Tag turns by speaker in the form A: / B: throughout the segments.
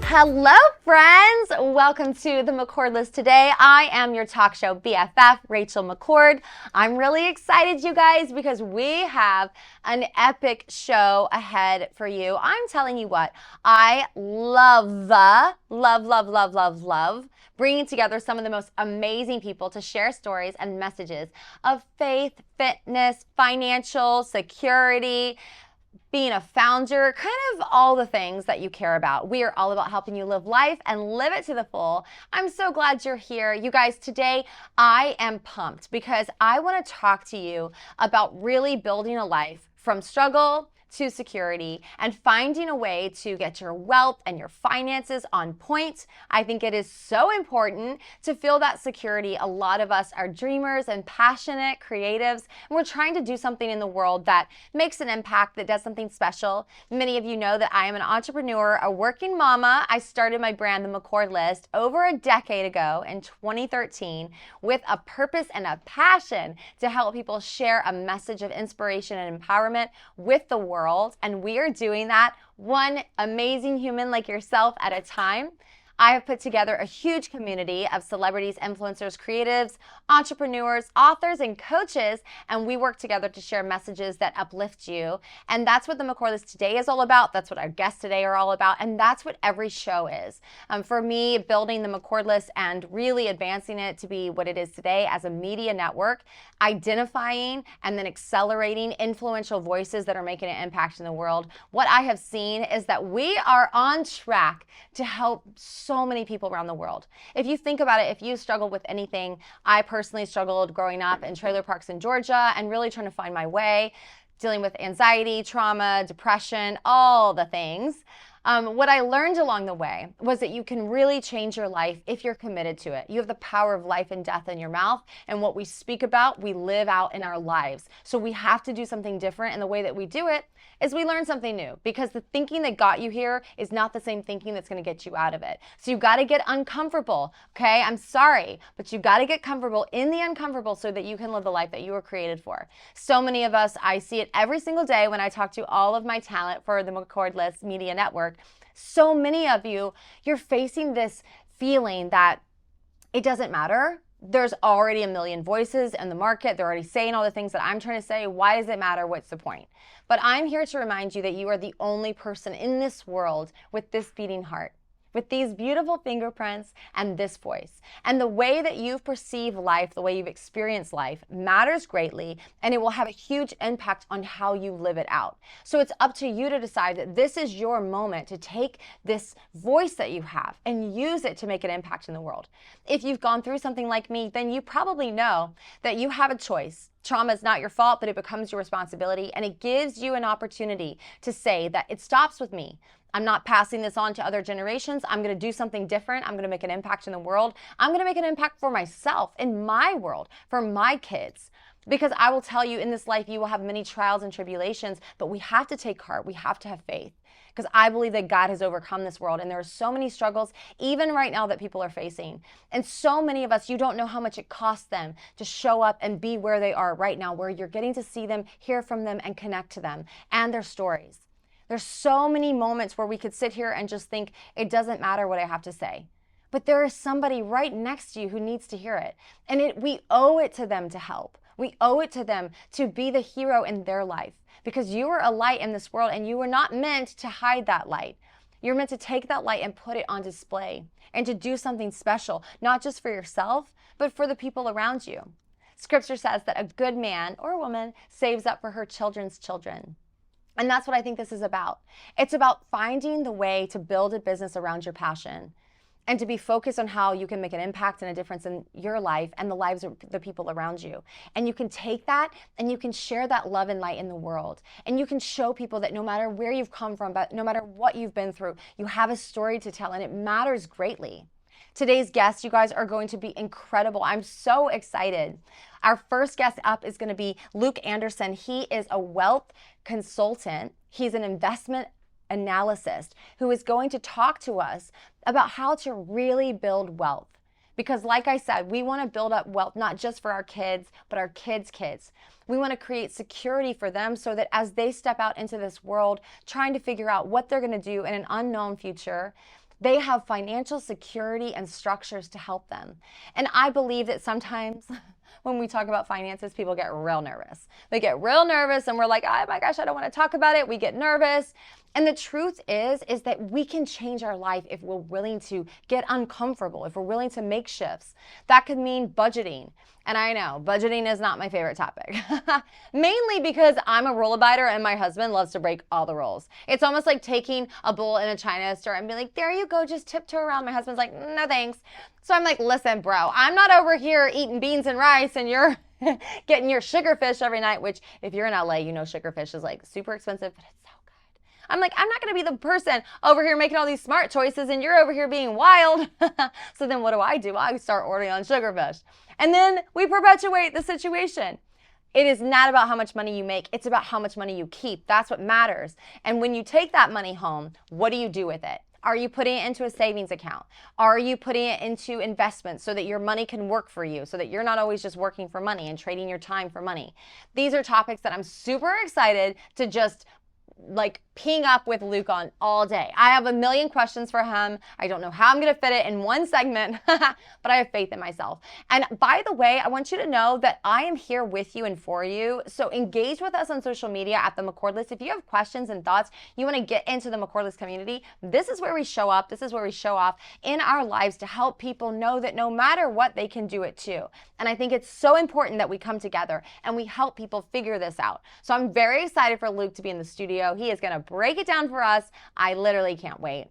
A: Hello, friends. Welcome to the McCord List today. I am your talk show BFF, Rachel McCord. I'm really excited, you guys, because we have an epic show ahead for you. I'm telling you what, I love bringing together some of the most amazing people to share stories and messages of faith, fitness, financial security, being a founder, kind of all the things that you care about. We are all about helping you live life and live it to the full. I'm so glad you're here. You guys, today I am pumped because I want to talk to you about really building a life from struggle to security and finding a way to get your wealth and your finances on point. I think it is so important to feel that security. A lot of us are dreamers and passionate creatives, and we're trying to do something in the world that makes an impact, that does something special. Many of you know that I am an entrepreneur, a working mama. I started my brand, The McCord List, over a decade ago in 2013 with a purpose and a passion to help people share a message of inspiration and empowerment with the world. And we are doing that one amazing human like yourself at a time. I have put together a huge community of celebrities, influencers, creatives, entrepreneurs, authors, and coaches, and we work together to share messages that uplift you. And that's what the McCord List today is all about. That's what our guests today are all about, and that's what every show is. For me, building the McCord List and really advancing it to be what it is today as a media network, identifying and then accelerating influential voices that are making an impact in the world. What I have seen is that we are on track to help so many people around the world. If you think about it, if you struggled with anything, I personally struggled growing up in trailer parks in Georgia and really trying to find my way, dealing with anxiety, trauma, depression, all the things. What I learned along the way was that you can really change your life if you're committed to it. You have the power of life and death in your mouth, and what we speak about, we live out in our lives. So we have to do something different, and the way that we do it is we learn something new, because the thinking that got you here is not the same thinking that's going to get you out of it. So you got to get uncomfortable, okay? I'm sorry, but you got to get comfortable in the uncomfortable so that you can live the life that you were created for. So many of us, I see it every single day when I talk to all of my talent for the McCord List Media Network. So many of you, you're facing this feeling that it doesn't matter. There's already a million voices in the market. They're already saying all the things that I'm trying to say. Why does it matter? What's the point? But I'm here to remind you that you are the only person in this world with this beating heart, with these beautiful fingerprints and this voice. And the way that you perceive life, the way you've experienced life, matters greatly, and it will have a huge impact on how you live it out. So it's up to you to decide that this is your moment to take this voice that you have and use it to make an impact in the world. If you've gone through something like me, then you probably know that you have a choice. Trauma is not your fault, but it becomes your responsibility, and it gives you an opportunity to say that it stops with me. I'm not passing this on to other generations. I'm going to do something different. I'm going to make an impact in the world. I'm going to make an impact for myself, in my world, for my kids. Because I will tell you, in this life, you will have many trials and tribulations, but we have to take heart. We have to have faith. Because I believe that God has overcome this world, and there are so many struggles, even right now, that people are facing. And so many of us, you don't know how much it costs them to show up and be where they are right now, where you're getting to see them, hear from them, and connect to them and their stories. There's so many moments where we could sit here and just think, it doesn't matter what I have to say. But there is somebody right next to you who needs to hear it. And we owe it to them to help. We owe it to them to be the hero in their life. Because you are a light in this world, and you were not meant to hide that light. You're meant to take that light and put it on display and to do something special, not just for yourself, but for the people around you. Scripture says that a good man or woman saves up for her children's children. And that's what I think this is about. It's about finding the way to build a business around your passion and to be focused on how you can make an impact and a difference in your life and the lives of the people around you. And you can take that and you can share that love and light in the world. And you can show people that no matter where you've come from, but no matter what you've been through, you have a story to tell, and it matters greatly. Today's guests, you guys, are going to be incredible. I'm so excited. Our first guest up is going to be Luke Anderson. He is a wealth consultant. He's an investment analyst who is going to talk to us about how to really build wealth. Because like I said, we want to build up wealth, not just for our kids, but our kids' kids. We want to create security for them so that as they step out into this world, trying to figure out what they're going to do in an unknown future, They have financial security and structures to help them. And I believe that sometimes when we talk about finances, people get real nervous. They get real nervous and we're like, oh my gosh, I don't want to talk about it. We get nervous. And the truth is that we can change our life if we're willing to get uncomfortable, if we're willing to make shifts. That could mean budgeting. And I know budgeting is not my favorite topic, mainly because I'm a rule abider and my husband loves to break all the rules. It's almost like taking a bowl in a China store and being like, there you go, just tiptoe around. My husband's like, no thanks. So I'm like, listen, bro, I'm not over here eating beans and rice and you're getting your sugar fish every night, which if you're in LA, you know sugar fish is like super expensive, but it's so good. I'm like, I'm not going to be the person over here making all these smart choices and you're over here being wild. So then what do? I start ordering on sugar fish. And then we perpetuate the situation. It is not about how much money you make. It's about how much money you keep. That's what matters. And when you take that money home, what do you do with it? Are you putting it into a savings account? Are you putting it into investments so that your money can work for you, so that you're not always just working for money and trading your time for money? These are topics that I'm super excited to just like ping up with Luke on all day. I have a million questions for him. I don't know how I'm going to fit it in one segment, but I have faith in myself. And by the way, I want you to know that I am here with you and for you. So engage with us on social media at The McCord List. If you have questions and thoughts, you want to get into the McCord List community, this is where we show up. This is where we show off in our lives to help people know that no matter what, they can do it too. And I think it's so important that we come together and we help people figure this out. So I'm very excited for Luke to be in the studio. He is going to break it down for us. I literally can't wait.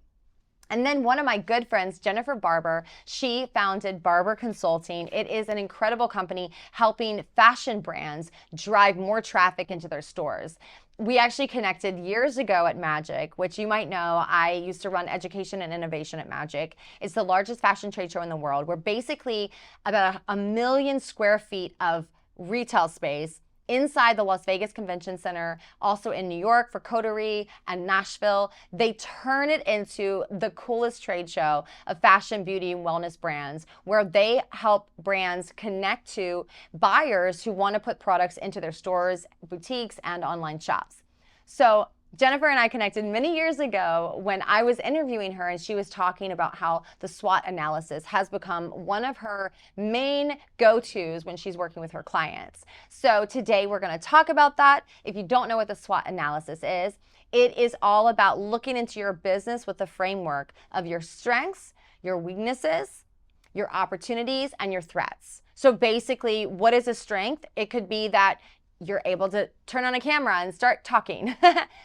A: And then one of my good friends, Jennifer Barber, she founded Barber Consulting. It is an incredible company helping fashion brands drive more traffic into their stores. We actually connected years ago at Magic, which you might know. I used to run education and innovation at Magic. It's the largest fashion trade show in the world. We're basically about 1 million square feet of retail space inside the Las Vegas Convention Center, also in New York for Coterie and Nashville. They turn it into the coolest trade show of fashion, beauty, and wellness brands, where they help brands connect to buyers who want to put products into their stores, boutiques, and online shops. So Jennifer and I connected many years ago when I was interviewing her, and she was talking about how the SWOT analysis has become one of her main go-tos when she's working with her clients. So today we're going to talk about that. If you don't know what the SWOT analysis is, it is all about looking into your business with the framework of your strengths, your weaknesses, your opportunities, and your threats. So basically, what is a strength? It could be that you're able to turn on a camera and start talking.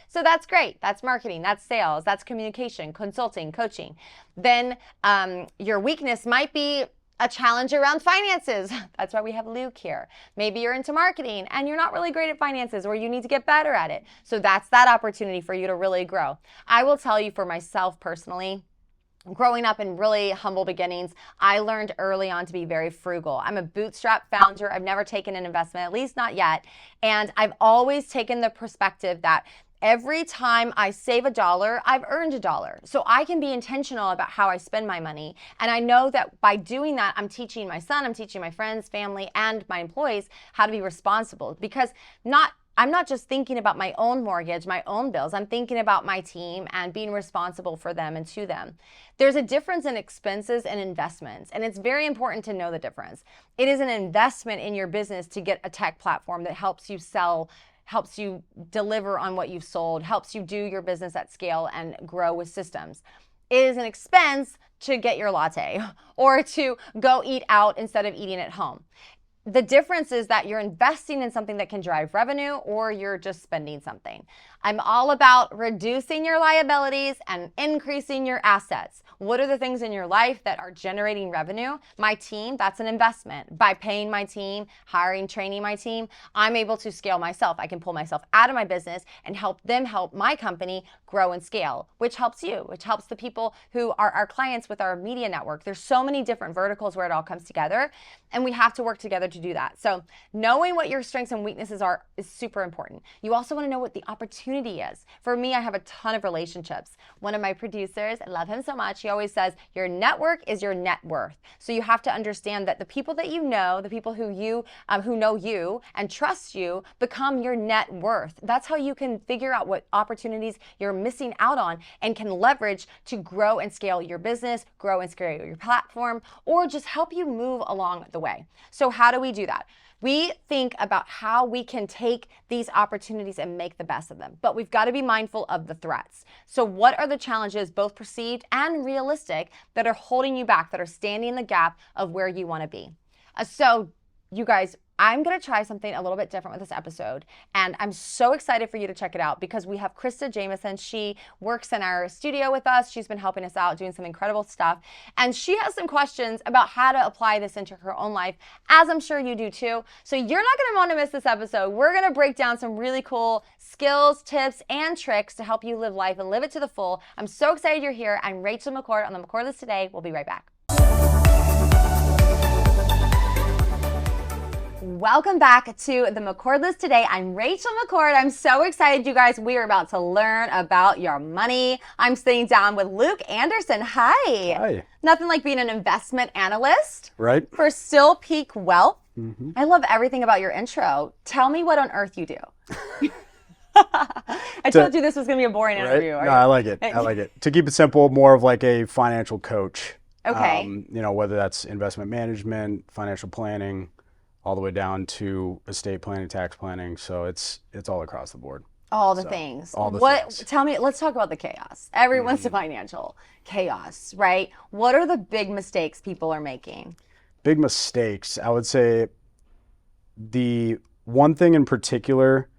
A: So that's great. That's marketing, that's sales, that's communication, consulting, coaching. Then your weakness might be a challenge around finances. That's why we have Luke here. Maybe you're into marketing and you're not really great at finances, or you need to get better at it. So that's that opportunity for you to really grow. I will tell you, for myself personally, growing up in really humble beginnings, I learned early on to be very frugal. I'm a bootstrap founder. I've never taken an investment, at least not yet. And I've always taken the perspective that every time I save $1, I've earned $1. So I can be intentional about how I spend my money. And I know that by doing that, I'm teaching my son, I'm teaching my friends, family, and my employees how to be responsible, because I'm not just thinking about my own mortgage, my own bills. I'm thinking about my team and being responsible for them and to them. There's a difference in expenses and investments, and it's very important to know the difference. It is an investment in your business to get a tech platform that helps you sell, helps you deliver on what you've sold, helps you do your business at scale and grow with systems. It is an expense to get your latte or to go eat out instead of eating at home. The difference is that you're investing in something that can drive revenue, or you're just spending something. I'm all about reducing your liabilities and increasing your assets. What are the things in your life that are generating revenue? My team, that's an investment. By paying my team, hiring, training my team, I'm able to scale myself. I can pull myself out of my business and help them help my company grow and scale, which helps you, which helps the people who are our clients with our media network. There's so many different verticals where it all comes together, and we have to work together to do that. So knowing what your strengths and weaknesses are is super important. You also want to know what the opportunity is. For me, I have a ton of relationships. One of my producers, I love him so much. He always says your network is your net worth. So you have to understand that the people that you know, the people who know you and trust you, become your net worth. That's how you can figure out what opportunities you're missing out on and can leverage to grow and scale your business, grow and scale your platform, or just help you move along the way. So how do we do that? We think about how we can take these opportunities and make the best of them, but we've got to be mindful of the threats. So what are the challenges, both perceived and realistic, that are holding you back, that are standing in the gap of where you want to be? So you guys, I'm going to try something a little bit different with this episode, and I'm so excited for you to check it out because we have Krista Jameson. She works in our studio with us. She's been helping us out, doing some incredible stuff, and she has some questions about how to apply this into her own life, as I'm sure you do too. So you're not going to want to miss this episode. We're going to break down some really cool skills, tips, and tricks to help you live life and live it to the full. I'm so excited you're here. I'm Rachel McCord on the McCord List Today. We'll be right back. Welcome back to the McCord List Today. I'm Rachel McCord. I'm so excited, you guys. We are about to learn about your money. I'm sitting down with Luke Anderson. Hi.
B: Hi.
A: Nothing like being an investment analyst.
B: Right.
A: For Still Peak Wealth.
B: Mm-hmm.
A: I love everything about your intro. Tell me what on earth you do. I told you this was going to be a boring interview.
B: No, I like it. I like it. To keep it simple, more of like a financial coach.
A: Okay.
B: Whether that's investment management, financial planning, all the way down to estate planning, tax planning. So it's all across the board.
A: All the things.
B: All the things.
A: Tell me, let's talk about the chaos. Everyone's financial chaos, right? What are the big mistakes people are making?
B: Big mistakes. I would say the one thing in particular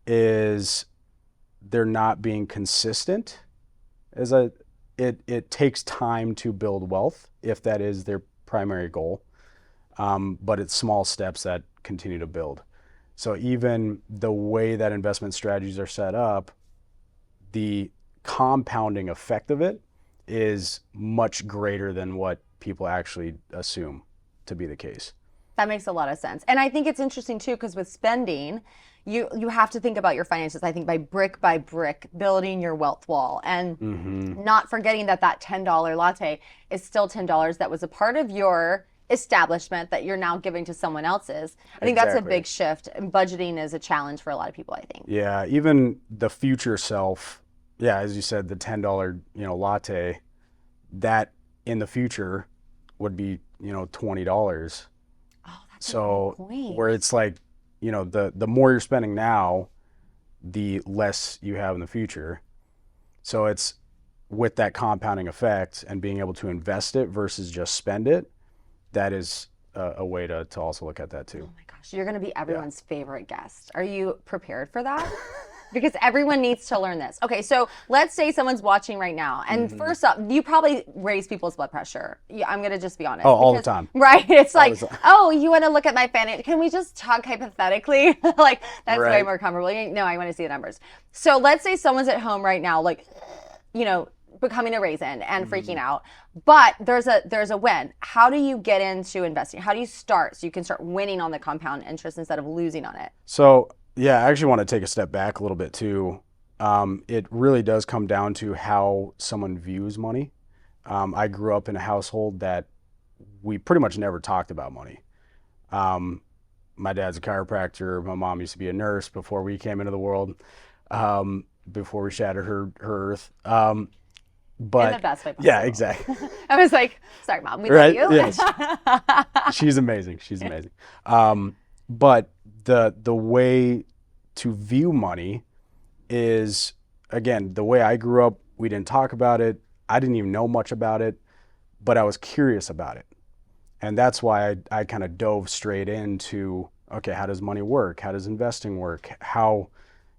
B: is they're not being consistent. It takes time to build wealth if that is their primary goal. But it's small steps that continue to build. So even the way that investment strategies are set up, the compounding effect of it is much greater than what people actually assume to be the case.
A: That makes a lot of sense. And I think it's interesting too, because with spending, you have to think about your finances, I think, by brick building your wealth wall and not forgetting that $10 latte is still $10 that was a part of your establishment that you're now giving to someone else's. I think that's a big shift, and budgeting is a challenge for a lot of people, I think.
B: Yeah, even the future self, as you said, the $10 latte, that in the future would be $20.
A: Oh, that's
B: so
A: a good point.
B: Where it's like, the more you're spending now, the less you have in the future. So it's with that compounding effect and being able to invest it versus just spend it. That is a way to also look at that too.
A: Oh my gosh, you're going to be everyone's favorite guest. Are you prepared for that? Because everyone needs to learn this. Okay, so let's say someone's watching right now, and first up, you probably raise people's blood pressure. Yeah, I'm going to just be honest.
B: Oh, all the time.
A: Right? It's like, oh, you want to look at my financial? Can we just talk hypothetically? Like, that's way more comfortable. No, I want to see the numbers. So let's say someone's at home right now, like, becoming a raisin and freaking out, but there's a win. How do you get into investing? How do you start so you can start winning on the compound interest instead of losing on it?
B: So I actually want to take a step back a little bit too. It really does come down to how someone views money. I grew up in a household that we pretty much never talked about money. My dad's a chiropractor. My mom used to be a nurse before we came into the world, before we shattered her earth. But
A: in the best way possible.
B: Yeah, exactly.
A: I was like, sorry, Mom, we love you.
B: Yes. She's amazing. But the way to view money is, again, the way I grew up, we didn't talk about it. I didn't even know much about it, but I was curious about it. And that's why I kind of dove straight into, okay, how does money work? How does investing work? How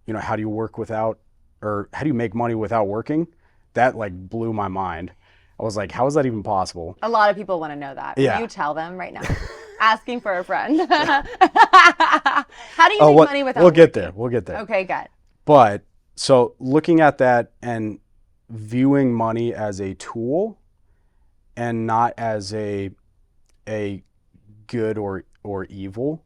B: do you work without, or how do you make money without working? That like blew my mind. I was like, how is that even possible?
A: A lot of people want to know that.
B: Yeah.
A: Will you tell them right now? Asking for a friend. How do you make money without working?
B: We'll get there.
A: Okay, good.
B: But so looking at that and viewing money as a tool and not as a good or evil,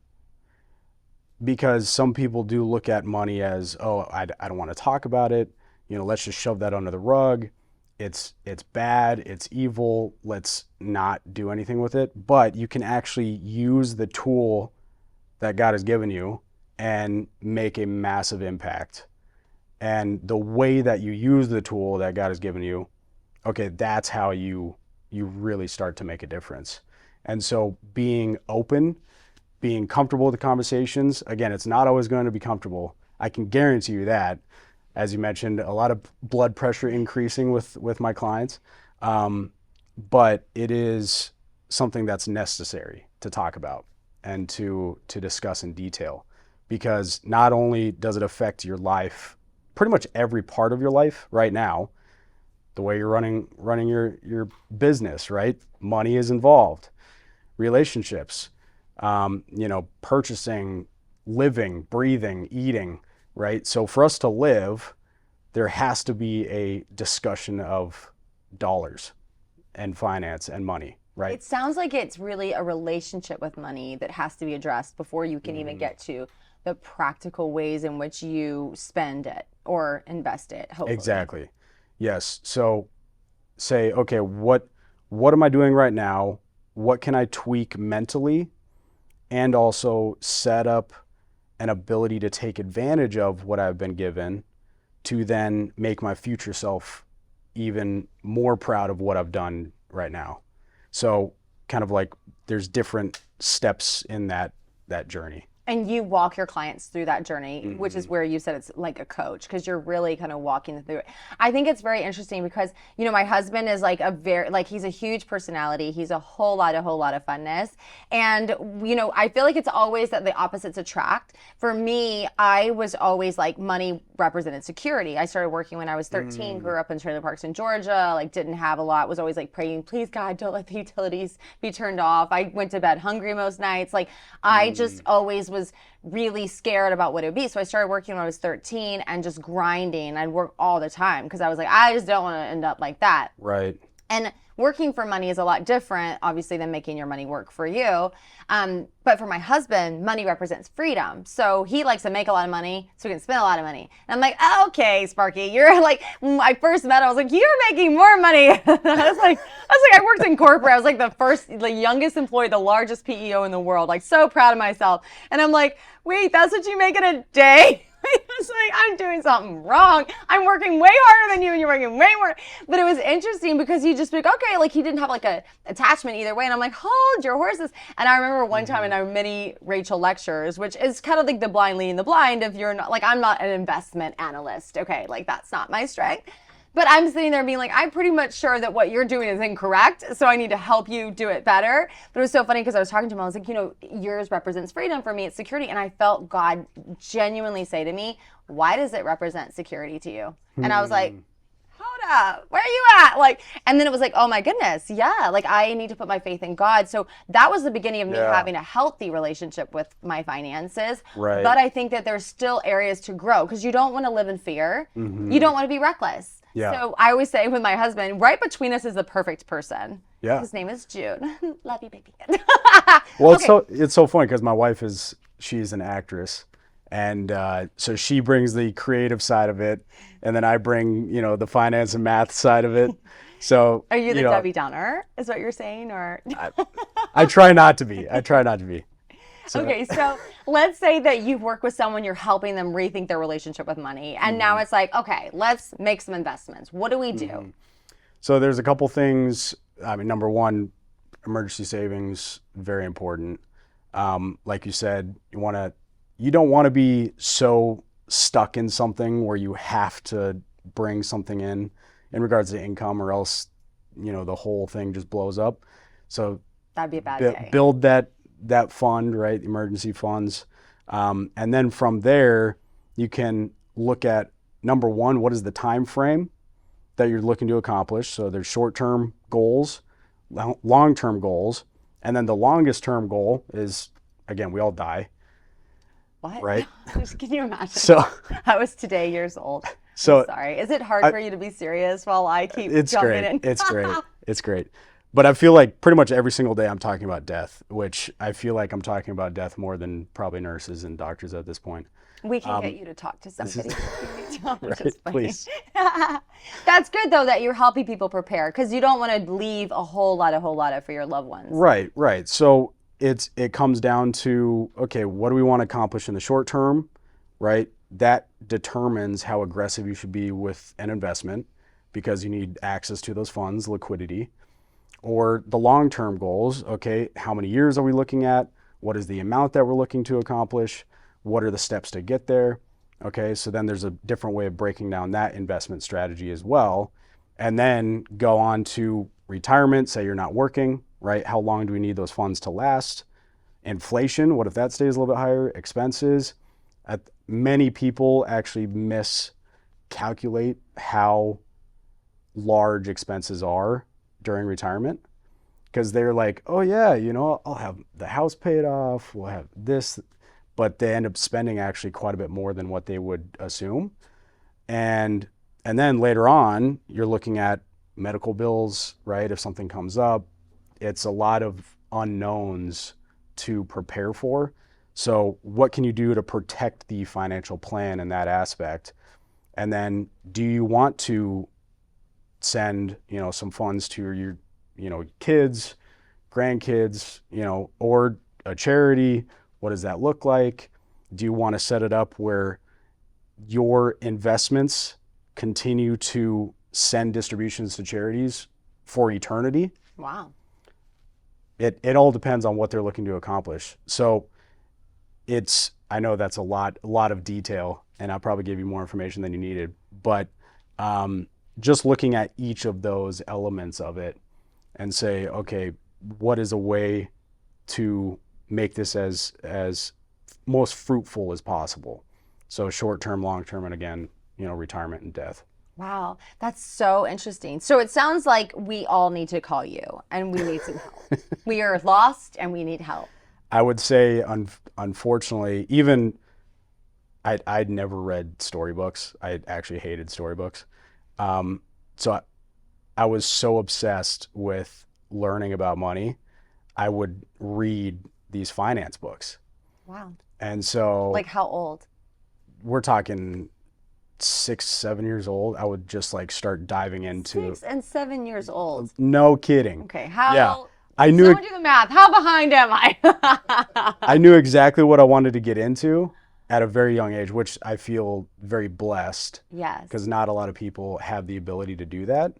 B: because some people do look at money as, oh, I don't want to talk about it. Let's just shove that under the rug. it's bad, it's evil, let's not do anything with it. But you can actually use the tool that God has given you and make a massive impact. And the way that you use the tool that God has given you, okay, that's how you really start to make a difference. And so being open, being comfortable with the conversations, again, it's not always going to be comfortable. I can guarantee you that. As you mentioned, a lot of blood pressure increasing with my clients. But it is something that's necessary to talk about and to discuss in detail, because not only does it affect your life, pretty much every part of your life right now, the way you're running your business, right? Money is involved, relationships, purchasing, living, breathing, eating, right? So for us to live, there has to be a discussion of dollars and finance and money, right?
A: It sounds like it's really a relationship with money that has to be addressed before you can even get to the practical ways in which you spend it or invest it, hopefully.
B: Exactly. Yes. So say, okay, what am I doing right now? What can I tweak mentally? And also set up an ability to take advantage of what I've been given to then make my future self even more proud of what I've done right now. So kind of like there's different steps in that journey.
A: And you walk your clients through that journey, which is where you said it's like a coach, because you're really kind of walking them through it. I think it's very interesting because, my husband is like he's a huge personality. He's a whole lot of funness. And, I feel like it's always that the opposites attract. For me, I was always like money represented security. I started working when I was 13, grew up in trailer parks in Georgia, like didn't have a lot, was always like praying, please God, don't let the utilities be turned off. I went to bed hungry most nights. Like I just always was really scared about what it would be. So I started working when I was 13 and just grinding. I'd work all the time because I was like, I just don't want to end up like that.
B: Right.
A: And working for money is a lot different, obviously, than making your money work for you. But for my husband, money represents freedom. So he likes to make a lot of money so he can spend a lot of money. And I'm like, oh, okay, Sparky, you're like, when I first met him, I was like, you're making more money. I worked in corporate. I was like the youngest employee, the largest PEO in the world, like so proud of myself. And I'm like, wait, that's what you make in a day? It's like, I'm doing something wrong. I'm working way harder than you and you're working way more. But it was interesting because he just like, okay, like he didn't have like a attachment either way. And I'm like, hold your horses. And I remember one time in our mini Rachel lectures, which is kind of like the blind leading the blind. If you're not like, I'm not an investment analyst. Okay. Like that's not my strength. But I'm sitting there being like, I'm pretty much sure that what you're doing is incorrect, so I need to help you do it better. But it was so funny because I was talking to him. I was like, yours represents freedom. For me, it's security. And I felt God genuinely say to me, why does it represent security to you? And I was like, hold up, where are you at? And then it was like, oh my goodness, yeah, like I need to put my faith in God. So that was the beginning of me having a healthy relationship with my finances.
B: Right.
A: But I think that there's still areas to grow because you don't want to live in fear. You don't want to be reckless.
B: Yeah.
A: So I always say with my husband, right between us is the perfect person.
B: Yeah.
A: His name is June. Love you, baby.
B: Well,
A: okay.
B: it's so funny because my wife she's an actress. And so she brings the creative side of it, and then I bring, the finance and math side of it. So
A: are you the Debbie Downer? Is what you're saying, or?
B: I try not to be. So.
A: Okay, so let's say that you've worked with someone, you're helping them rethink their relationship with money, and now it's like, okay, let's make some investments. What do we do?
B: So there's a couple things. I mean, number one, emergency savings, very important. Like you said, you don't want to be so stuck in something where you have to bring something in regards to income, or else, the whole thing just blows up. So
A: that'd be a bad day.
B: Build that fund, right? Emergency funds. And then from there, you can look at, number one, what is the time frame that you're looking to accomplish? So there's short-term goals, long-term goals, and then the longest term goal is, again, we all die.
A: What?
B: Right?
A: Can you imagine?
B: So
A: I was today years old.
B: So
A: I'm sorry. Is it hard for you to be serious while I keep jumping in?
B: It's great. It's great. But I feel like pretty much every single day I'm talking about death, which I feel like I'm talking about death more than probably nurses and doctors at this point.
A: We can get you to talk to somebody.
B: Right, please.
A: That's good though that you're helping people prepare because you don't want to leave a whole lot for your loved ones.
B: Right. So it comes down to, okay, what do we want to accomplish in the short term, right? That determines how aggressive you should be with an investment because you need access to those funds, liquidity. Or the long-term goals, okay, how many years are we looking at? What is the amount that we're looking to accomplish? What are the steps to get there? Okay, so then there's a different way of breaking down that investment strategy as well. And then go on to retirement, say you're not working, right? How long do we need those funds to last? Inflation, what if that stays a little bit higher? Expenses. Many people actually miscalculate how large expenses are during retirement because they're like, oh yeah, I'll have the house paid off, we'll have this, but they end up spending actually quite a bit more than what they would assume. And then later on, you're looking at medical bills, right? If something comes up, it's a lot of unknowns to prepare for. So what can you do to protect the financial plan in that aspect? And then do you want to send, some funds to your, kids, grandkids, or a charity? What does that look like? Do you want to set it up where your investments continue to send distributions to charities for eternity?
A: Wow.
B: It all depends on what they're looking to accomplish. So I know that's a lot of detail, and I'll probably give you more information than you needed, but just looking at each of those elements of it and say, okay, what is a way to make this as most fruitful as possible? So short-term, long-term, and again, retirement and death.
A: Wow, that's so interesting. So it sounds like we all need to call you and we need some help. We are lost and we need help.
B: I would say, unfortunately, even I'd never read storybooks. I actually hated storybooks. So I was so obsessed with learning about money, I would read these finance books.
A: Wow.
B: And so,
A: like how old?
B: We're talking 6, 7 years old. I would just start diving into
A: 6 and 7 years old.
B: No kidding.
A: Okay. How?
B: Yeah. I knew.
A: Someone do the math. How behind am I?
B: I knew exactly what I wanted to get into at a very young age, which I feel very blessed.
A: Yes.
B: Because not a lot of people have the ability to do that,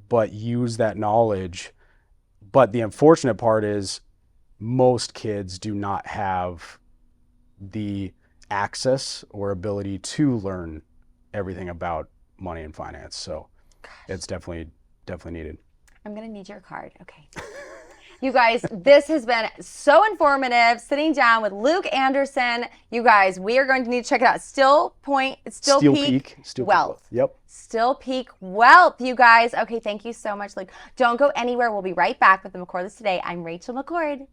B: but use that knowledge. But the unfortunate part is most kids do not have the access or ability to learn everything about money and finance. So it's definitely needed.
A: I'm going to need your card. Okay. You guys, this has been so informative, sitting down with Luke Anderson. You guys, we are going to need to check it out. Still Peak Wealth.
B: Yep.
A: Still Peak Wealth, you guys. Okay, thank you so much, Luke. Don't go anywhere. We'll be right back with the McCord List Today. I'm Rachel McCord.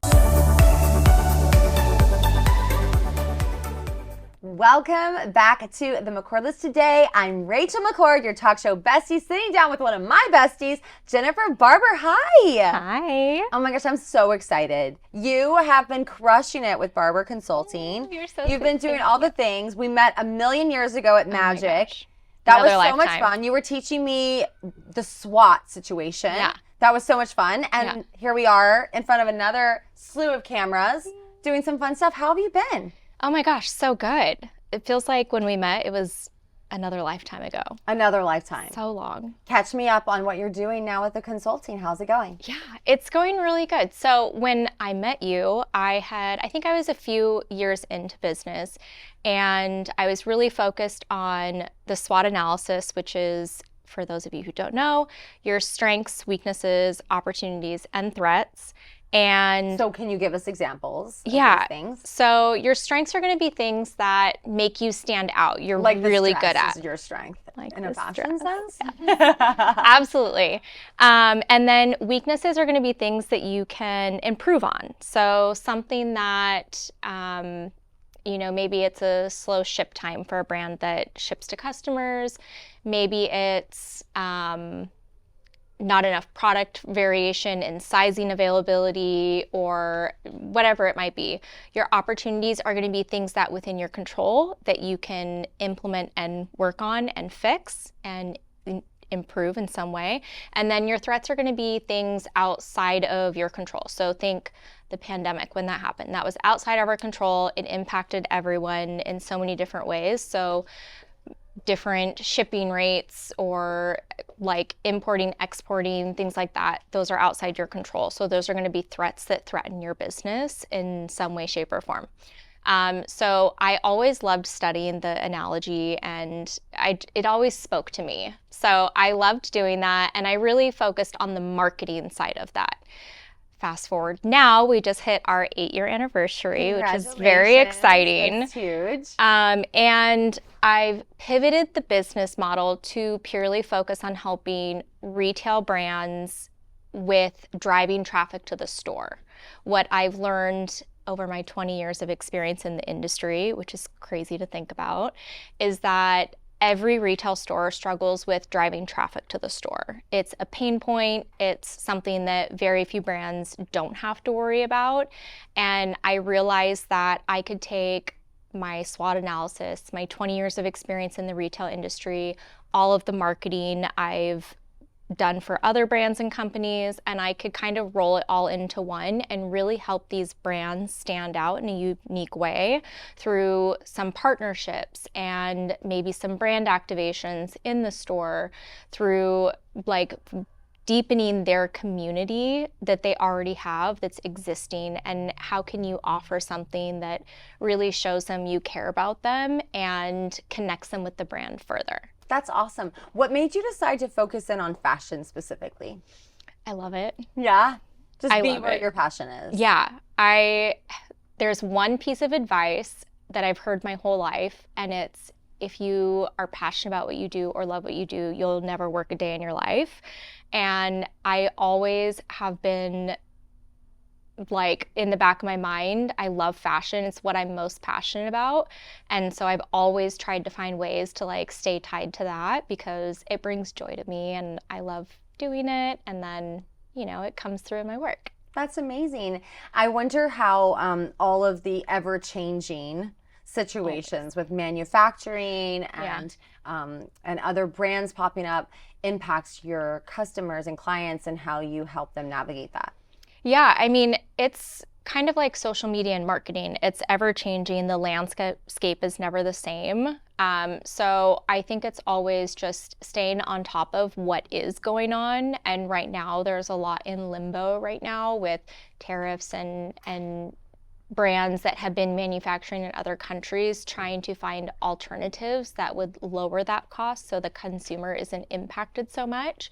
A: Welcome back to the McCord List Today. I'm Rachel McCord, your talk show bestie, sitting down with one of my besties, Jennifer Barber. Hi.
C: Hi.
A: Oh my gosh, I'm so excited. You have been crushing it with Barber Consulting.
C: Oh, you're so
A: You've been doing all the things. We met a million years ago at Magic.
C: That
A: was so much fun. You were teaching me the SWOT situation.
C: Yeah.
A: That was so much fun. And here we are in front of another slew of cameras doing some fun stuff. How have you been?
C: Oh my gosh, so good. It feels like when we met, it was another lifetime ago.
A: Another lifetime.
C: So long.
A: Catch me up on what you're doing now with the consulting. How's it going?
C: Yeah, it's going really good. So when I met you, I think I was a few years into business, and I was really focused on the SWOT analysis, which is, for those of you who don't know, your strengths, weaknesses, opportunities, and threats. And
A: so can you give us examples of these things?
C: So your strengths are going to be things that make you stand out. You're
A: like
C: really good at.
A: Is your strength,
C: like
A: in a fashion sense?
C: Absolutely. And then weaknesses are going to be things that you can improve on. So something that, maybe it's a slow ship time for a brand that ships to customers. Maybe it's not enough product variation in sizing availability or whatever it might be. Your opportunities are going to be things that within your control that you can implement and work on and fix and improve in some way. And then your threats are going to be things outside of your control. So think the pandemic, when that happened, that was outside of our control. It impacted everyone in so many different ways. So different shipping rates or like importing, exporting, things like that, those are outside your control. So those are going to be threats that threaten your business in some way, shape, or form. So I always loved studying the analogy, and it always spoke to me. So I loved doing that, and I really focused on the marketing side of that. Fast forward now, we just hit our 8-year anniversary, which is very exciting.
A: That's huge.
C: And I've pivoted the business model to purely focus on helping retail brands with driving traffic to the store. What I've learned over my 20 years of experience in the industry, which is crazy to think about, is that every retail store struggles with driving traffic to the store. It's a pain point. It's something that very few brands don't have to worry about. And I realized that I could take my SWOT analysis, my 20 years of experience in the retail industry, all of the marketing I've done for other brands and companies, and I could kind of roll it all into one and really help these brands stand out in a unique way through some partnerships and maybe some brand activations in the store, through like deepening their community that they already have that's existing, and how can you offer something that really shows them you care about them and connects them with the brand further.
A: That's awesome. What made you decide to focus in on fashion specifically?
C: I love it.
A: Yeah? Just
C: I
A: be
C: love
A: where
C: it.
A: your passion is.
C: Yeah. There's one piece of advice that I've heard my whole life, and it's, if you are passionate about what you do or love what you do, you'll never work a day in your life. And I always have been like in the back of my mind, I love fashion. It's what I'm most passionate about. And so I've always tried to find ways to like stay tied to that because it brings joy to me and I love doing it. And then, it comes through in my work.
A: That's amazing. I wonder how all of the ever-changing situations with manufacturing and other brands popping up impacts your customers and clients and how you help them navigate that.
C: Yeah, I mean, it's kind of like social media and marketing. It's ever changing. The landscape is never the same. So I think it's always just staying on top of what is going on. And right now, there's a lot in limbo right now with tariffs and brands that have been manufacturing in other countries trying to find alternatives that would lower that cost so the consumer isn't impacted so much.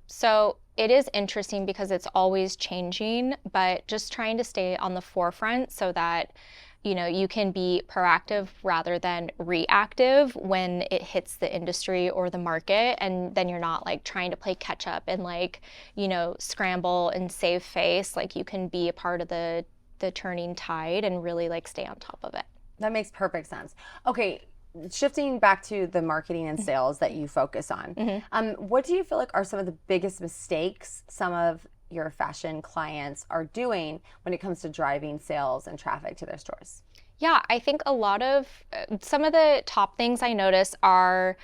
C: So it is interesting because it's always changing, but just trying to stay on the forefront so that you can be proactive rather than reactive when it hits the industry or the market, and then you're not like trying to play catch up and scramble and save face. Like you can be a part of the turning tide and really like stay on top of it.
A: That makes perfect sense. Okay, shifting back to the marketing and sales that you focus on, what do you feel like are some of the biggest mistakes some of your fashion clients are doing when it comes to driving sales and traffic to their stores?
C: Yeah, I think a lot of some of the top things I notice are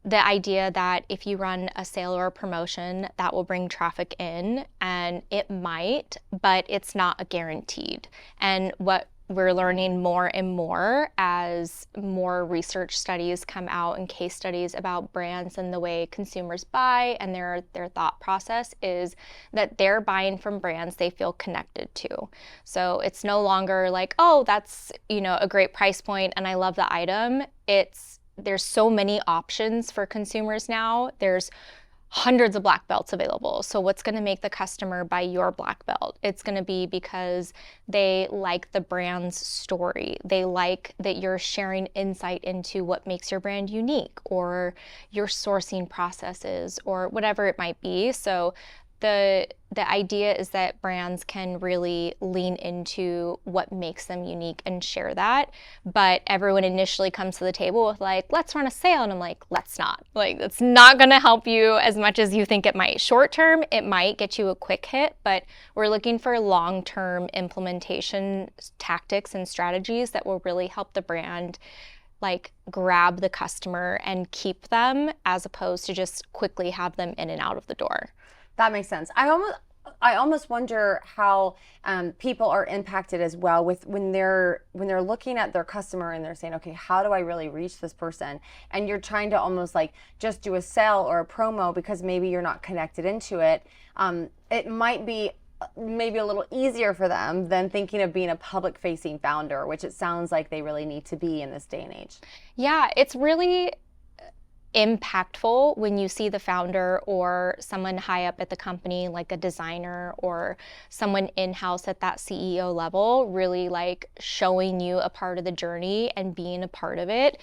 C: the idea that if you run a sale or a promotion, that will bring traffic in, and it might, but it's not a guaranteed. And what we're learning more and more as more research studies come out and case studies about brands and the way consumers buy and their thought process is that they're buying from brands they feel connected to. So it's no longer like, oh, that's, a great price point and I love the item. There's so many options for consumers now. There's hundreds of black belts available. So what's going to make the customer buy your black belt? It's going to be because they like the brand's story. They like that you're sharing insight into what makes your brand unique or your sourcing processes or whatever it might be. So the idea is that brands can really lean into what makes them unique and share that. But everyone initially comes to the table with like, let's run a sale. And I'm like, let's not. Like, that's not going to help you as much as you think it might. Short term, it might get you a quick hit, but we're looking for long-term implementation tactics and strategies that will really help the brand like grab the customer and keep them, as opposed to just quickly have them in and out of the door.
A: That makes sense. I almost wonder how people are impacted as well with when they're looking at their customer and they're saying, okay, how do I really reach this person? And you're trying to almost like just do a sale or a promo because maybe you're not connected into it. It might be maybe a little easier for them than thinking of being a public facing founder, which it sounds like they really need to be in this day and age.
C: Yeah, it's really impactful when you see the founder or someone high up at the company, like a designer or someone in-house at that CEO level, really like showing you a part of the journey and being a part of it.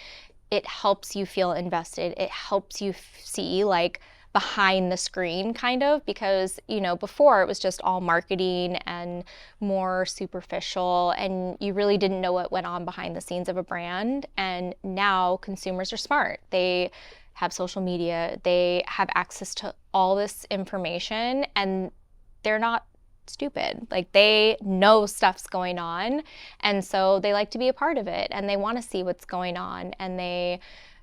C: It helps you feel invested. It helps you see like behind the screen kind of, because before it was just all marketing and more superficial and you really didn't know what went on behind the scenes of a brand. And now consumers are smart. They have social media, they have access to all this information, and they're not stupid. Like, they know stuff's going on, and so they like to be a part of it and they want to see what's going on. And they,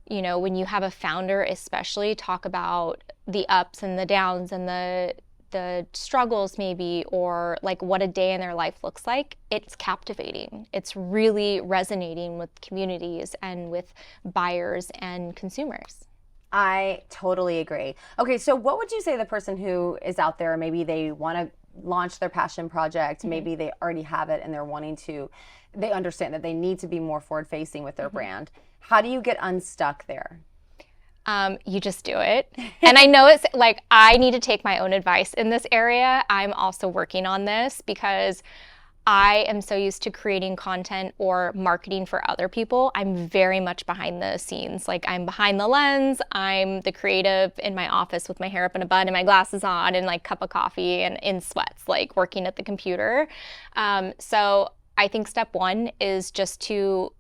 C: when you have a founder especially talk about the ups and the downs and the struggles maybe, or like what a day in their life looks like, it's captivating. It's really resonating with communities and with buyers and consumers.
A: I totally agree. Okay, so what would you say the person who is out there, maybe they want to launch their passion project, maybe they already have it and they understand that they need to be more forward facing with their brand. How do you get unstuck there?
C: You just do it. And I know it's like, I need to take my own advice in this area. I'm also working on this because I am so used to creating content or marketing for other people. I'm very much behind the scenes. Like, I'm behind the lens. I'm the creative in my office with my hair up in a bun and my glasses on and like cup of coffee and in sweats, like working at the computer. So I think step one is just to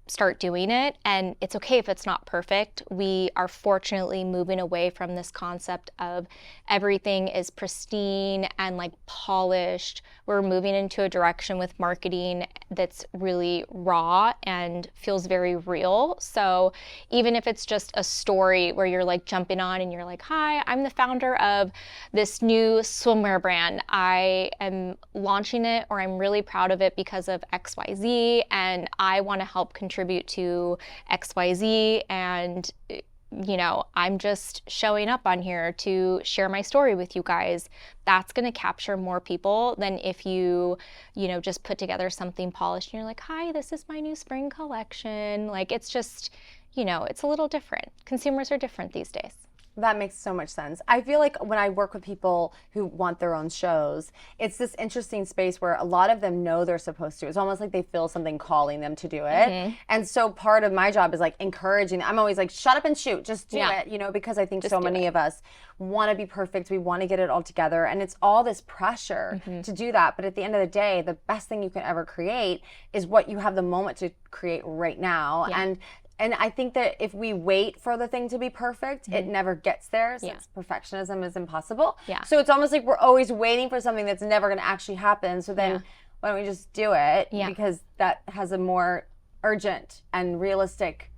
C: start doing it, and it's okay if it's not perfect. We are fortunately moving away from this concept of everything is pristine and like polished. We're moving into a direction with marketing that's really raw and feels very real. So even if it's just a story where you're like jumping on and you're like, hi, I'm the founder of this new swimwear brand. I am launching it, or I'm really proud of it because of XYZ, and I want to help contribute to XYZ, and I'm just showing up on here to share my story with you guys. That's going to capture more people than if you just put together something polished and you're like, hi, this is my new spring collection. Like, it's just, it's a little different. Consumers are different these days.
A: That makes so much sense. I feel like when I work with people who want their own shows, it's this interesting space where a lot of them know they're supposed to. It's almost like they feel something calling them to do it. And so part of my job is like encouraging. I'm always like, shut up and shoot, just do it, because I think so many of us want to be perfect. We want to get it all together. And it's all this pressure to do that. But at the end of the day, the best thing you can ever create is what you have the moment to create right now. And I think that if we wait for the thing to be perfect, it never gets there, since perfectionism is impossible. So it's almost like we're always waiting for something that's never going to actually happen. So then why don't we just do it? Because that has a more urgent and realistic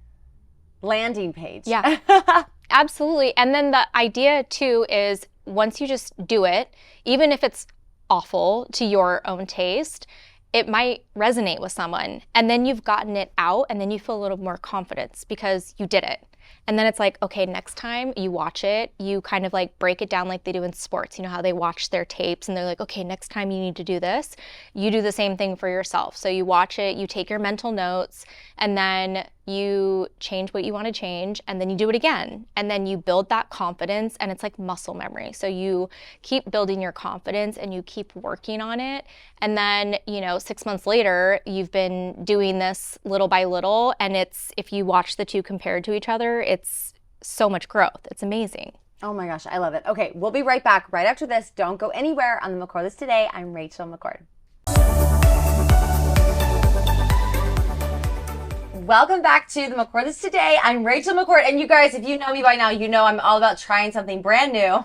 A: landing page.
C: Yeah, absolutely. And then the idea too is, once you just do it, even if it's awful to your own taste, it might resonate with someone, and then you've gotten it out, and then you feel a little more confidence because you did it. And then it's like, okay, next time you watch it, you kind of like break it down like they do in sports. You know how they watch their tapes and they're like, okay, next time you need to do this. You do the same thing for yourself. So you watch it, you take your mental notes, and then you change what you want to change, and then you do it again. And then you build that confidence, and it's like muscle memory. So you keep building your confidence and you keep working on it. And then, 6 months later, you've been doing this little by little. And if you watch the two compared to each other, it's so much growth. It's amazing.
A: Oh my gosh, I love it. Okay, we'll be right back right after this. Don't go anywhere on the McCord List Today. I'm Rachel McCord. Welcome back to the McCord List Today. I'm Rachel McCord, and you guys, if you know me by now, you know I'm all about trying something brand new.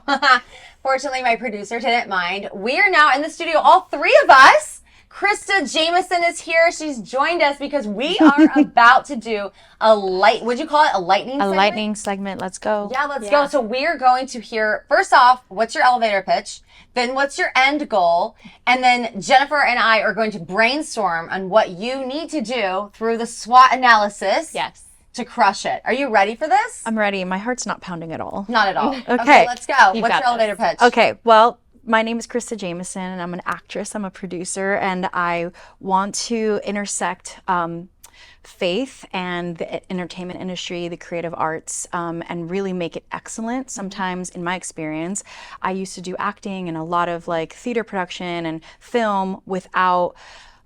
A: Fortunately, my producer didn't mind. We are now in the studio, all three of us. Krista Jameson is here. She's joined us because we are about to do would you call it a lightning segment?
D: A lightning segment. Let's go.
A: Yeah, let's go. So we are going to hear, first off, what's your elevator pitch? Then what's your end goal? And then Jennifer and I are going to brainstorm on what you need to do through the SWOT analysis.
C: Yes.
A: To crush it. Are you ready for this?
D: I'm ready. My heart's not pounding at all.
A: Not at all.
D: Okay.
A: Let's go.
C: You've
A: What's
C: got
A: your elevator pitch?
D: Okay, well, my name is Krista Jameson, and I'm an actress. I'm a producer, and I want to intersect faith and the entertainment industry, the creative arts, and really make it excellent. Sometimes, in my experience, I used to do acting and a lot of like theater production and film without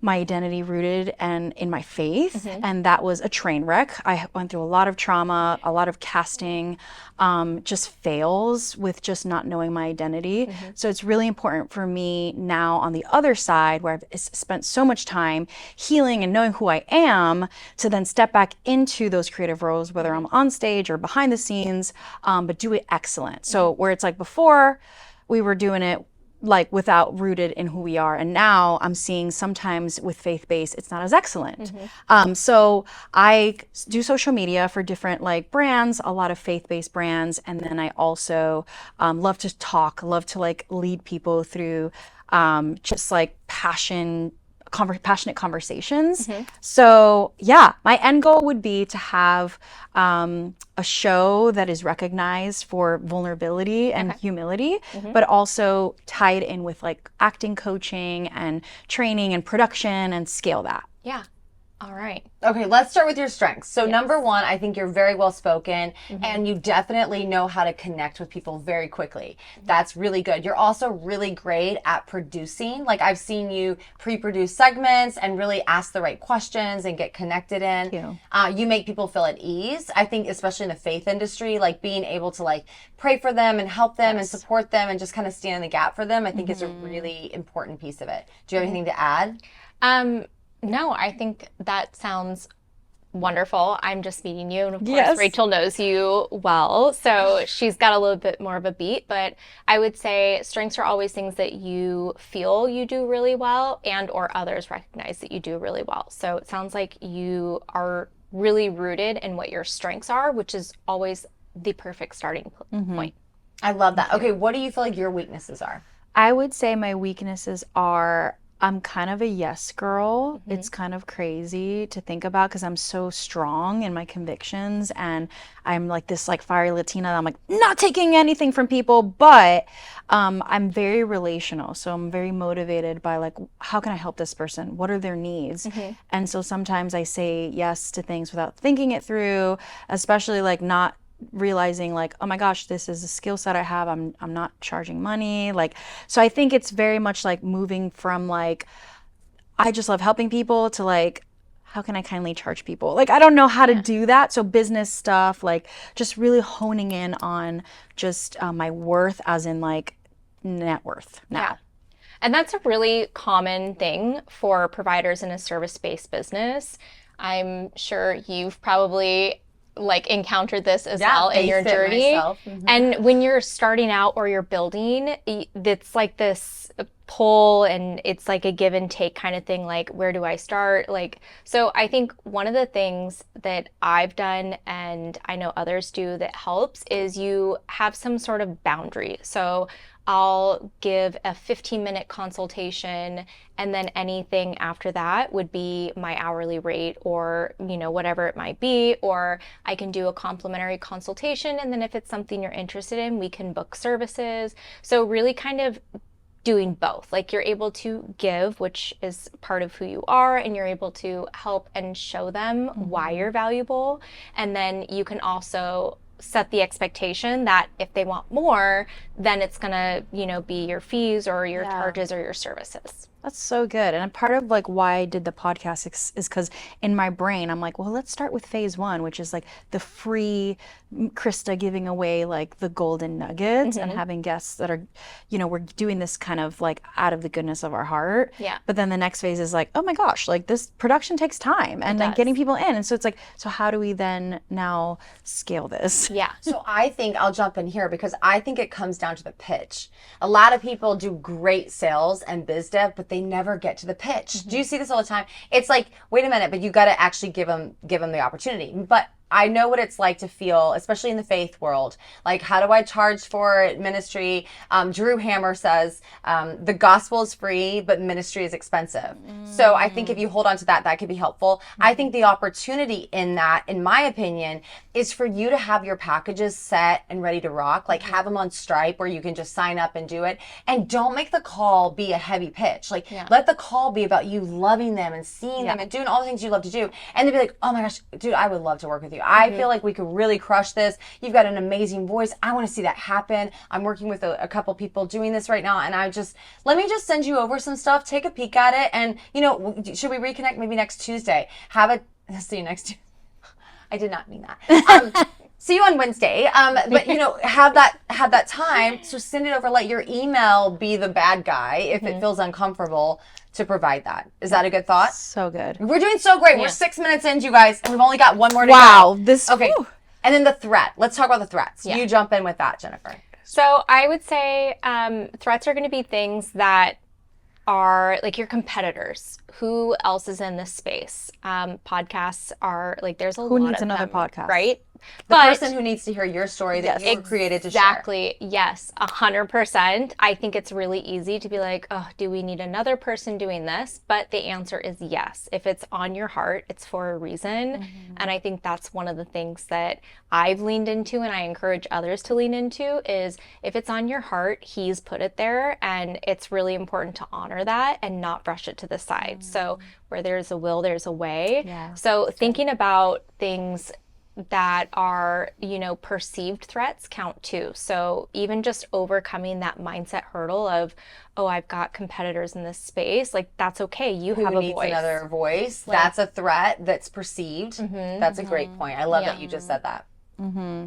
D: my identity rooted and in my faith, and that was a train wreck. I went through a lot of trauma, a lot of casting, just fails with just not knowing my identity. So it's really important for me now on the other side, where I've spent so much time healing and knowing who I am, to then step back into those creative roles, whether I'm on stage or behind the scenes, but do it excellent. So where it's like before, we were doing it like without rooted in who we are. And now I'm seeing sometimes with faith-based, it's not as excellent. So I do social media for different like brands, a lot of faith-based brands. And then I also love to talk, love to like lead people through just like passionate conversations. So yeah, my end goal would be to have a show that is recognized for vulnerability and humility, but also tied in with like acting coaching and training and production, and scale that.
C: Yeah. All right.
A: Okay, let's start with your strengths. So number one, I think you're very well spoken and you definitely know how to connect with people very quickly. That's really good. You're also really great at producing. Like I've seen you pre-produce segments and really ask the right questions and get connected in.
D: Thank
A: You make people feel at ease. I think especially in the faith industry, like being able to like pray for them and help them and support them and just kind of stand in the gap for them, I think is a really important piece of it. Do you have anything to add?
C: No, I think that sounds wonderful. I'm just meeting you, and of course,
D: Yes.
C: Rachel knows you well, so she's got a little bit more of a beat. But I would say strengths are always things that you feel you do really well, and or others recognize that you do really well. So it sounds like you are really rooted in what your strengths are, which is always the perfect starting point.
A: I love that. Okay, what do you feel like your weaknesses are?
D: I would say my weaknesses are, I'm kind of a yes girl. It's kind of crazy to think about because I'm so strong in my convictions, and I'm like this like fiery Latina. I'm like not taking anything from people, but I'm very relational. So I'm very motivated by like, how can I help this person? What are their needs? And so sometimes I say yes to things without thinking it through, especially like not realizing like, oh my gosh, this is a skill set I have. I'm not charging money. Like, so I think it's very much like moving from like, I just love helping people to like, how can I kindly charge people? Like, I don't know how to do that. So business stuff, like just really honing in on just my worth as in like net worth now.
C: Yeah. And that's a really common thing for providers in a service-based business. I'm sure you've probably like encountered this as well in your journey. And when you're starting out or you're building, it's like this pull and it's like a give and take kind of thing. Like, where do I start? Like, so I think one of the things that I've done and I know others do that helps is you have some sort of boundary. So I'll give a 15-minute consultation, and then anything after that would be my hourly rate, or, you know, whatever it might be, or I can do a complimentary consultation. And then if it's something you're interested in, we can book services. So really kind of doing both. Like, you're able to give, which is part of who you are, and you're able to help and show them why you're valuable. And then you can also set the expectation that if they want more, then it's gonna, be your fees or your charges or your services.
D: That's so good. And part of like why I did the podcast is because in my brain, I'm like, well, let's start with phase one, which is like the free Krista giving away like the golden nuggets and having guests that are, we're doing this kind of like out of the goodness of our heart.
C: Yeah.
D: But then the next phase is like, oh my gosh, like this production takes time and then getting people in. And so it's like, so how do we then now scale this?
C: Yeah.
A: So I think I'll jump in here because I think it comes down to the pitch. A lot of people do great sales and biz dev, but they never get to the pitch. Do you see this all the time? It's like, wait a minute, but you got to actually give them the opportunity. But I know what it's like to feel, especially in the faith world, like, how do I charge for ministry? Drew Hammer says, the gospel is free, but ministry is expensive. So I think if you hold on to that, that could be helpful. I think the opportunity in that, in my opinion, is for you to have your packages set and ready to rock, like have them on Stripe where you can just sign up and do it. And don't make the call be a heavy pitch. Like, let the call be about you loving them and seeing them and doing all the things you love to do. And they'll be like, oh my gosh, dude, I would love to work with you. I feel like we could really crush this. You've got an amazing voice. I want to see that happen. I'm working with a couple people doing this right now. And let me just send you over some stuff. Take a peek at it. And, should we reconnect maybe next Tuesday? See you next Tuesday. I did not mean that. See you on Wednesday. But have that time. So send it over. Let your email be the bad guy if it feels uncomfortable to provide that. Is that a good thought?
D: So good.
A: We're doing so great. We're 6 minutes in, you guys, and we've only got one more to
D: Wow.
A: go. Okay.
D: Whew.
A: And then the threat. Let's talk about the threats. You jump in with that, Jennifer.
C: So I would say threats are going to be things that are like your competitors. Who else is in this space? Podcasts are like, there's a lot of them.
D: Who needs another podcast?
C: Right?
A: The person who needs to hear your story that you were created to share.
C: Exactly. Yes, 100%. I think it's really easy to be like, oh, do we need another person doing this? But the answer is yes. If it's on your heart, it's for a reason. And I think that's one of the things that I've leaned into and I encourage others to lean into is if it's on your heart, he's put it there. And it's really important to honor that and not brush it to the side. So where there's a will, there's a way.
D: Yeah.
C: So thinking about things that are, perceived threats count too. So even just overcoming that mindset hurdle of, oh, I've got competitors in this space, like that's okay. You have a
A: needs
C: voice.
A: Another voice. That's a threat that's perceived. That's a great point. I love that you just said that.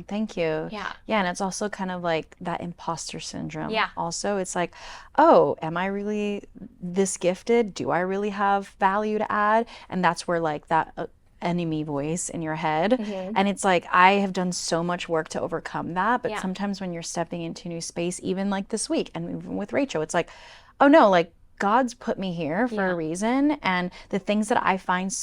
D: Thank you.
C: Yeah.
D: Yeah. And it's also kind of like that imposter syndrome.
C: Yeah.
D: Also, it's like, oh, am I really this gifted? Do I really have value to add? And that's where like that enemy voice in your head. And it's like, I have done so much work to overcome that. But sometimes when you're stepping into a new space, even like this week and even with Rachel, it's like, oh no, like God's put me here for a reason. And the things that I find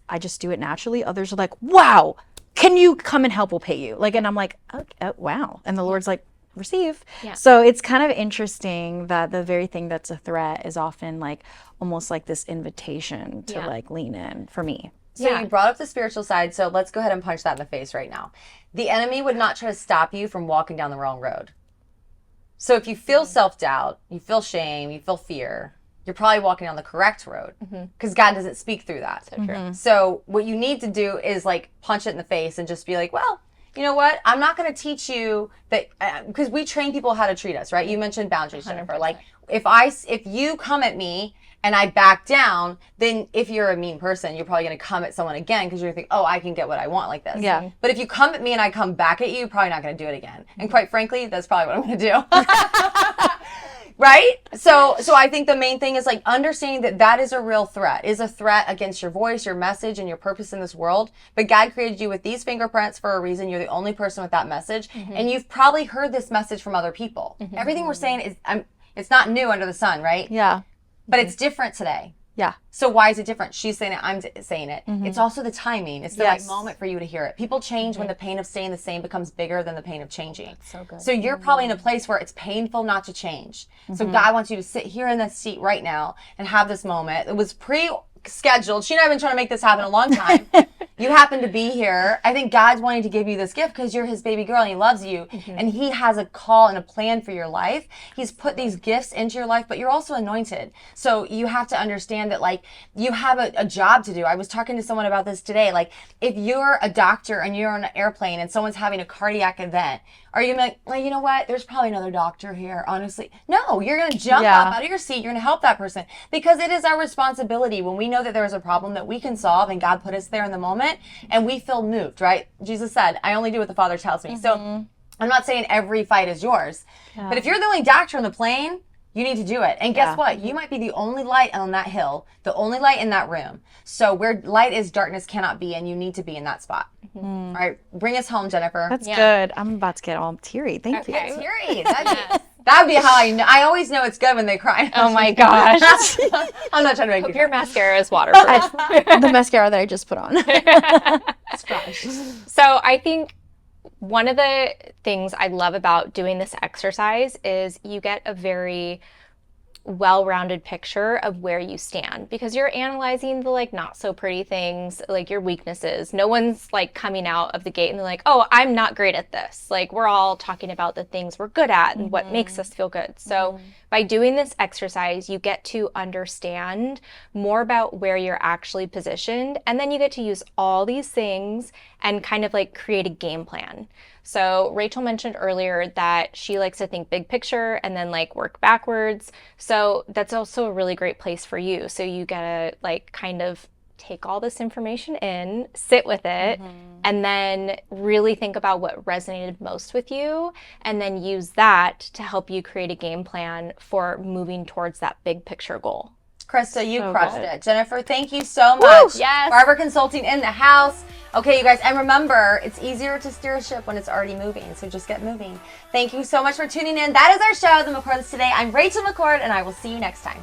D: I just do it naturally. Others are like, wow, can you come and help? We'll pay you. Like, and I'm like, oh, wow. And the Lord's like, receive. So it's kind of interesting that the very thing that's a threat is often like almost like this invitation to like lean in for me.
A: So you brought up the spiritual side, so let's go ahead and punch that in the face right now. The enemy would not try to stop you from walking down the wrong road. So if you feel self-doubt, you feel shame, you feel fear, you're probably walking down the correct road because God doesn't speak through that.
C: So true.
A: So what you need to do is like punch it in the face and just be like, well, you know what? I'm not going to teach you that because we train people how to treat us, right? You mentioned boundaries, Jennifer.
C: 100%.
A: Like if you come at me and I back down, then if you're a mean person, you're probably going to come at someone again because you're going to think, oh, I can get what I want like this.
D: Yeah.
A: But if you come at me and I come back at you, you're probably not going to do it again. And quite frankly, that's probably what I'm going to do. Right? So I think the main thing is like understanding that is a real threat, is a threat against your voice, your message, and your purpose in this world. But God created you with these fingerprints for a reason. You're the only person with that message. And you've probably heard this message from other people. Everything we're saying is, it's not new under the sun, right?
D: Yeah.
A: But it's different today.
D: Yeah.
A: So why is it different? She's saying it, I'm saying it. It's also the timing. It's the right moment for you to hear it. People change when the pain of staying the same becomes bigger than the pain of changing.
D: So good.
A: So you're probably in a place where it's painful not to change. So God wants you to sit here in this seat right now and have this moment. It was pre-scheduled. She and I have been trying to make this happen a long time. you happen to be here. I think God's wanting to give you this gift because you're his baby girl and he loves you. And he has a call and a plan for your life. He's put these gifts into your life, but you're also anointed. So you have to understand that, like, you have a job to do. I was talking to someone about this today. Like, if you're a doctor and you're on an airplane and someone's having a cardiac event, are you going to be like, well, you know what? There's probably another doctor here, honestly. No, you're going to jump up out of your seat. You're going to help that person because it is our responsibility when we know that there is a problem that we can solve and God put us there in the moment and we feel moved, right? Jesus said, I only do what the Father tells me. So I'm not saying every fight is yours, but if you're the only doctor on the plane, you need to do it. And guess what? You might be the only light on that hill, the only light in that room. So where light is, darkness cannot be, and you need to be in that spot. All right, bring us home, Jennifer.
D: That's good. I'm about to get all teary. Thank you.
A: Teary. That would be how I know. I always know it's good when they cry.
C: Oh my gosh.
A: I'm not trying to make
C: Hope
A: you
C: your
A: cry.
C: mascara is waterproof.
D: The mascara that I just put on.
C: So I think one of the things I love about doing this exercise is you get a very well-rounded picture of where you stand because you're analyzing the like not so pretty things, like your weaknesses. No one's like coming out of the gate and they're like, oh, I'm not great at this. Like we're all talking about the things we're good at and what makes us feel good. So by doing this exercise, you get to understand more about where you're actually positioned. And then you get to use all these things and kind of like create a game plan. So Rachel mentioned earlier that she likes to think big picture and then like work backwards. So that's also a really great place for you. So you gotta like kind of take all this information in, sit with it, and then really think about what resonated most with you, and then use that to help you create a game plan for moving towards that big picture goal.
A: Krista, you crushed it. Jennifer, thank you so much.
C: Yes.
A: Barber Consulting in the house. Okay, you guys, and remember, it's easier to steer a ship when it's already moving, so just get moving. Thank you so much for tuning in. That is our show, The McCords Today. I'm Rachel McCord, and I will see you next time.